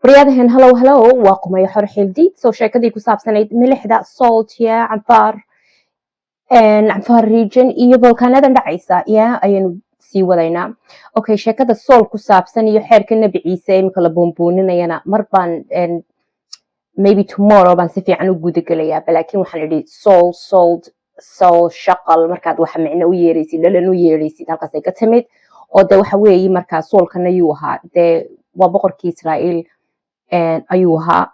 Waryaadahan hello waa qumaya xor xildiid soo sheekadii ku saabsanayd milixda salt ya canfar region iyo volcanadan dhacaysa ya ayaynu sii wadaynaa. Okay, sheekada salt ku saabsan iyo xeerka Nabi Ciise imika la boonbooninayana mar baan maybe tomorrow baan si fiican u guda gelayaa, laakiin waxaan idhi salt shaqal markaad waxa micno u yeeraysid dhalan u yeeraysid halkaas ay ka timid oo de waxa weeye markaa soolkana ayuu ahaa dee waa boqorkii Israa'iil ayuu ahaa.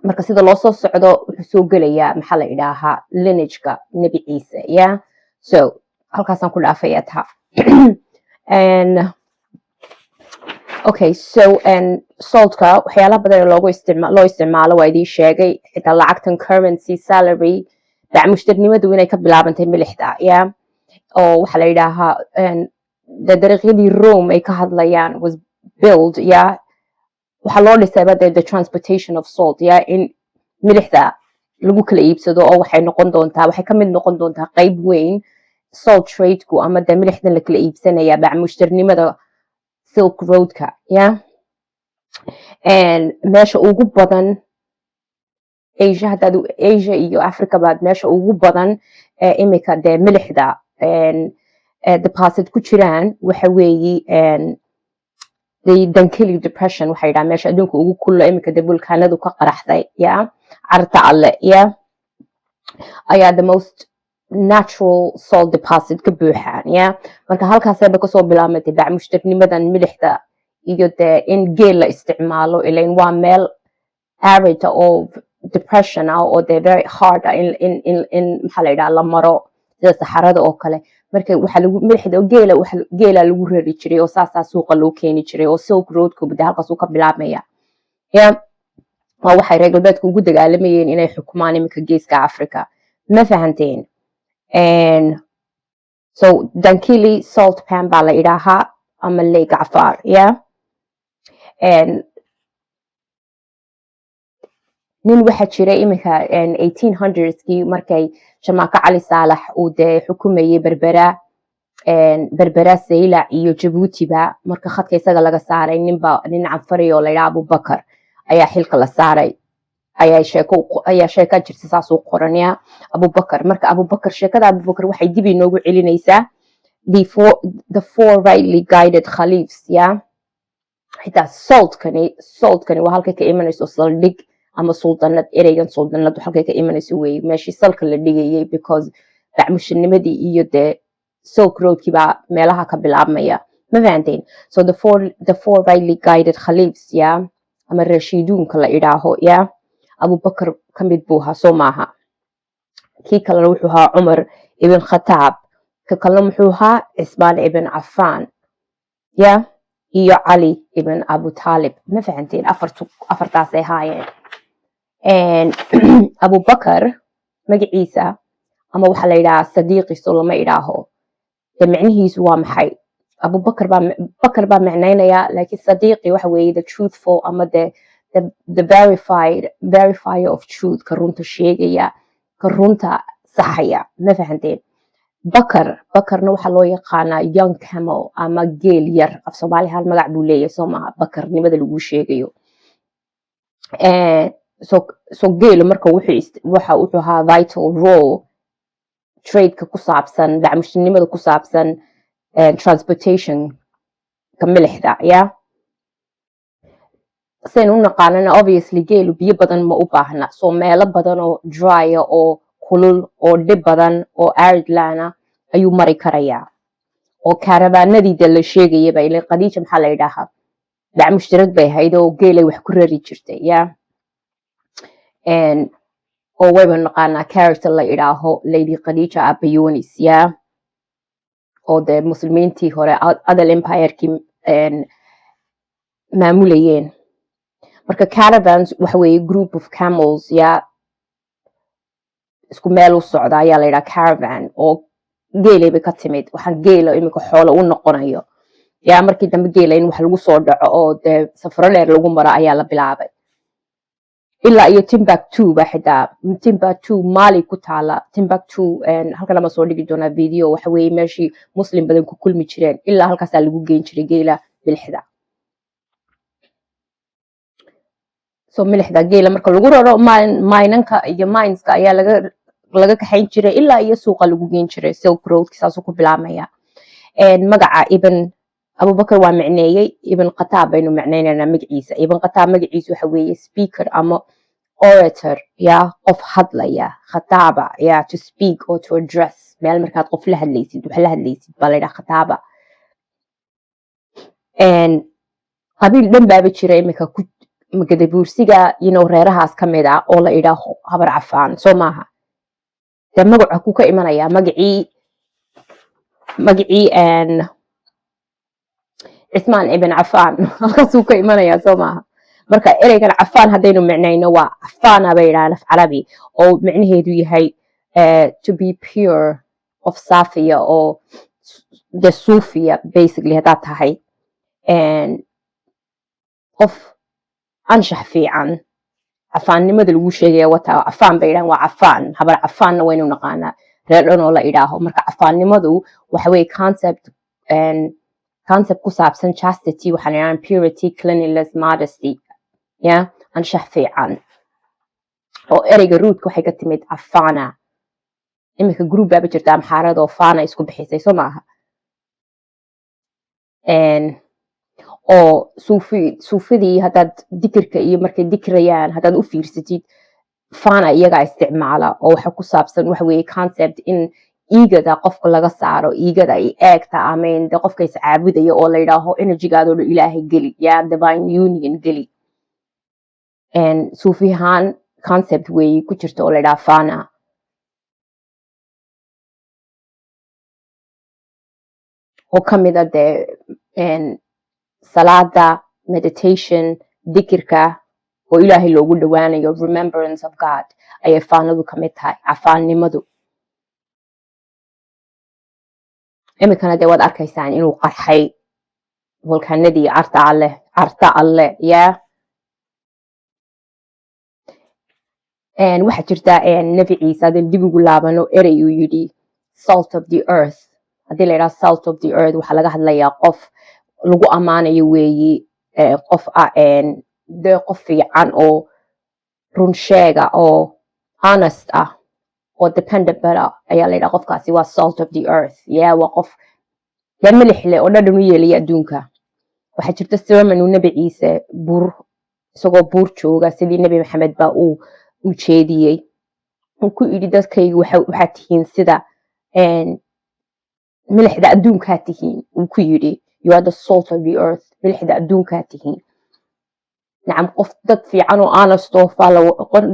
Marka sida loo soo socdo wuxuu soo gelayaa maxaa la idhaahaa lineage-ka Nabi Ciise ya. So halkaasaan ku dhaafayaa taa. Okay, so saltka waxyaalaha badan loo isticmaalo waa idin sheegay, xitaa lacagtan currency salary mushternimadu inay ka bilaabantay milixda ya, oo waxa la yidhaahaa dariiqyadii Rome ay ka hadlayaan was build ya, waxaa loo dhisayba the transportation of salt ya, in milixda lagu kala iibsado oo waxay ka mid noqon doontaa qayb weyn salt trade-ku ama de milixdan la kala iibsanaya mushternimada Silk Road-ka ya. Meesha ugu badan Asia iyo Africa baad meesha ugu badan imika dee milixda deposit ku jiraan waxa weeye the Dankili depression waxay yidhaha meesha adduunka ugu kulula imika dee vulkaanadu ka qaraxday ya, carta alle ya, ayaa the most natural salt deposit ka buuxaan ya. Marka halkaasayba kasoo bilaabmatay mushtanimadan milixda iyo dee in geel la isticmaalo ilain waa meel arid of depression oo dee very hard in maxaa la yidhaha la maro sida saxarada oo kale. Marka milixda geela lagu rari jiray oo saasaa suuqa loo keeni jiray oo Silk Road-ku de halkaasuu ka bilaabmaya ya. Waa waxay reer galbeedku ugu dagaalamayeen inay xukumaan imika geeska Africa, ma fahanteen? So Dankili salt pan baa la idhaahaa ama Lake Afar ya. Nin waxa jiray imika 1800skii markay Shamaaka Cali Saalax uu dee xukumayay berbera Saylac iyo Jabuutiba, marka khadka isaga laga saaray nin canfari oo la yidhaha Abubakar ayaa xilka la saaray, ayaa sheeka jirta saasuu qoran ya Abubakar. Marka sheekada Abubakar waxay dib inoogu celinaysaa the four rightly guided caliphs ya. Xitaa saltkani waa halkay ka imanayso saldhig ama sultanad, ereygan sultanadu halkay ka imanayso weeye meeshii salka la dhigayay, because mushtanimadii iyo dee Silk Road-kii baa meelaha ka bilaabmaya, ma fahanteen? So the four rightly guided caliphs ya ama rashiduunka la idhaaho ya, Abubakar ka mid buu ahaa soo maaha. Kii kalena wuxuu ahaa Cumar ibn Khataab, ka kalena muxuu ahaa Cismaan ibn Affan ya, iyo Cali ibn Abu Talib, ma fahanteen? Afartaasay haayeen. Abubakar magaciisa ama waxa la yidhahaa sadiiqiiso lama idhaaho, de micnihiisu waa maxay? Bakar baa micnaynaya, laakiin sadiiqi waxa weeye the truthful ama the verifier of truth, ka runta sheegaya, ka runta saxaya, ma fahanteen? bakarna waxaa loo yaqaanaa young camel ama geel yar, af Soomaali hal magac buu leeyahay soo maaha, bakarnimada lagu sheegayo. So geelu marka wuxuu ahaa vital role trade-ka ku saabsan mushtaniimada ku saabsan transportation ka milixda ya. Saynu u naqaanana obviously geelu biyo badan ma u baahna, so meelo badan oo dry oo kulul oo dhib badan oo arid lana ayuu mari karayaa. Oo karabaanadii de la sheegayaba ilaa Khadiija maxaa la yidhaahaa mushtarad bay ahayd oo geelay wax ku rari jirtay ya. oo wayba naqaanaa character la idhaaho Lady Khadija Abayonis ya, oo de muslimiintii hore Adal Empire-kii maamulayeen. Marka caravans waxa weeye group of camels ya, isku meel u socda ayaa la yidhaha caravan, oo geelayba ka timid, waxaan geela imika xoolo u noqonayo ya. Markii dambe geela in wax lagu soo dhaco oo dee safaro dheer lagu maro ayaa la bilaabay, ilaa iyo Timbuktu ba xitaa Timbuktu Mali ku taala. Timbuktu halkan lama soo dhigi doonaa video, waxa weeye meeshii muslim badan ku kulmi jireen, ilaa halkaasaa lagu geyn jiray geela bilixda. so milixda geela marka lagu raro minanka iyo mineska ayaa laga kaxayn jiray ilaa iyo suuqa lagu geyn jiray silk roadki saasuu ku bilaabmaya magaca ibn abubakar waa macneeyey ibn khataab baynu macneynaynaa magaciisa ibn khataab magaciisa waxa weeye speaker ama orator ya qof hadlaya khataaba ya to speak or to address meel markaad qof la hadlaysid wax la hadlaysid baa la yidhaha khataaba qabiil dhan baaba jira imika magadabuursiga reerahaas ka mid ah oo la idhaaho habar cafaan soo maaha dee magaca ku ka imanaya magacii cismaan ibn cafaan halkaasuu ka imanaya soo maaha marka ereygan cafaan haddaynu micnayno waa cafaana bay yidhahaan af carabi oo micnaheedu yahay to be pure qof saafiya oo de suufiya basically haddaad tahay qof anshax fiican cafaannimada lagu sheegaya wataa cafaan bay yidhahan waa cafaan habar cafaanna waynu naqaanaa reer dhan oo la idhaaho marka cafaannimadu waxa weye concept ku saabsan chastity waxaan idhahan purity cleanliness modesty ya anshax fiican oo ereyga ruudka waxay ka timid cafana iminka group baaba jirta amxaarada oo fana isku bixisay soo maaha oo suufidii haddaad dikirka iyo markay dikrayaan haddaad u fiirsatid fana iyagaa isticmaala oo waxa ku saabsan waxa weeye concept in iigada qofka laga saaro iigada ay eegta amen de qofka is caabudaya oo la yidhaaho energygaadoo dhan ilaahay geli ya divine union geli suufiyahaan concept weeye ku jirta oo la yidhaha fana oo kamida dee salaada meditation dikirka oo ilaahay loogu dhawaanayo remembrance of God ayay faanadu ka mid tahay cafaannimadu imikana dee waad arkaysaan inuu qarxay volkanadii carta alle ya waxaa jirta nebi ciise hadaynu dib ugu laabano erey uu yidhi salt of the earth haddii la yidhaha salt of the earth waxaa laga hadlayaa qof lagu ammaanayo weeye qof dee qof fiican oo runsheega oo honest ah oo dependable ah ayaa la yidhaha qofkaasi waa salt of the earth ya waa qof dee milixle oo dhadhan u yeelaya adduunka waxaa jirta sermon uu nebi ciise isagoo buur jooga sidii nebi maxamed baa uu jeediyey uu ku yidhi dadkaygu waxaad tihiin sida milixda adduunkaa tihiin uu ku yidhi you are the salt of the earth milixda adduunkaa tihiin nacam qof dad fiican oo honest oo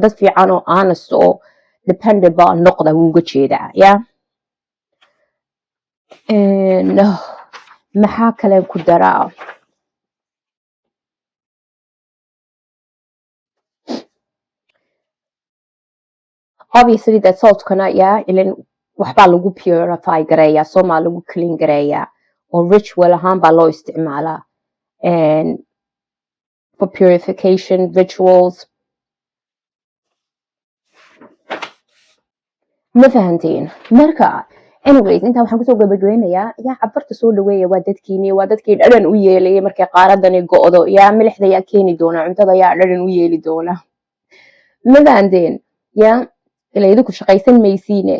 dad fiican oo honest oo dependable noqda wuu uga jeedaa ya maxaa kale ku daraa obviously that saltkana ya ilan waxbaa lagu purify gareeyaa somaa lagu clean gareeyaa oo ritual ahaan baa loo isticmaalaa for purification rituals ma fahanteen marka anyways intaa waxaan kusoo gabagabeynayaa yaa cabarta soo dhaweeya waa dadkiini waa dadkii dhadhan u yeelayay markay qaaradani go'do yaa milixda yaa keeni doona cuntada yaa dhadhan u yeeli doona ma fahanteen ya ila idinku shaqaysan maysiine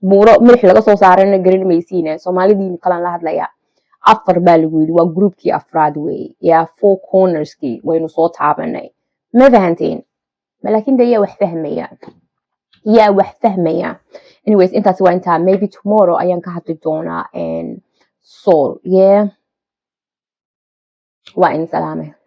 buuro milix laga soo saarana garan maysiine soomaalidiini kalan la hadlaya afar baa lagu yidhi waa groupkii afraad weeye yaa four cornerskii waynu soo taabanay ma fahanteen laakiin de yaa wax fahmaya anyways intaasi waa intaa maybe tomorrow ayaan ka hadli doonaa soul yeah waa in salaame